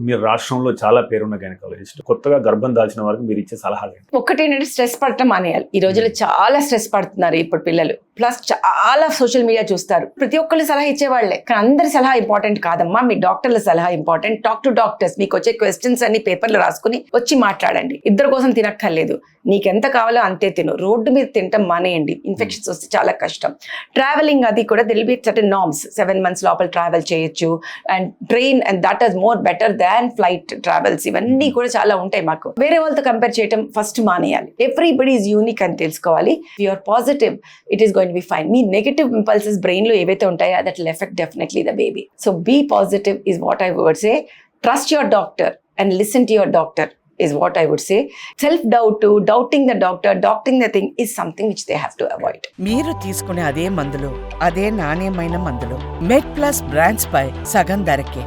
మీరు రాష్ట్రంలో చాలా పేరున్న గైనకాలజిస్ట్, కొత్తగా గర్భం దాల్చిన వారికి మీరు ఇచ్చే సలహాలు ఏంటి? ఒకటి ఏంటంటే స్ట్రెస్ పడటం మానేయాలి. ఈ రోజుల్లో చాలా స్ట్రెస్ పడుతున్నారు ఇప్పుడు పిల్లలు, ప్లస్ చాలా సోషల్ మీడియా చూస్తారు. ప్రతి ఒక్కళ్ళు సలహా ఇచ్చేవాళ్లే, కానీ అందరి సలహా ఇంపార్టెంట్ కాదమ్మా. మీ డాక్టర్ల సలహా ఇంపార్టెంట్. Talk to doctors. మీకు వచ్చే క్వశ్చన్స్ అన్ని పేపర్లు రాసుకుని వచ్చి మాట్లాడండి. ఇద్దరు కోసం తినక్కర్లేదు, నీకెంత కావాలో అంతే తిను. రోడ్డు మీద తినటం మానేయండి, ఇన్ఫెక్షన్స్ వస్తే చాలా కష్టం. ట్రావెలింగ్ అది కూడా will be certain norms. 7 months లోపల ట్రావెల్ చేయొచ్చు, and train, and that is more better than flight travels. ఇవన్నీ కూడా చాలా ఉంటాయి. మాకు వేరే వాళ్ళతో కంపేర్ చేయటం ఫస్ట్ మానేయాలి. ఎవ్రీబడి ఈజ్ యూనిక్ అని తెలుసుకోవాలి. You're positive, it is going to be fine. మీ నెగటివ్ ఇంపల్సెస్ బ్రెయిన్ లో ఏవైతే ఉంటాయో that will effect definitely the baby. So be positive is what I would say. Trust your doctor and listen to your doctor is what I would say. Self-doubt, doubting the doctor, doubting the thing is something which they have to avoid. మీరు తీసుకునే అదే మందులు, అదే నాణ్యమైన మందులు మెడ్ plus brands పై సగం ధరకే.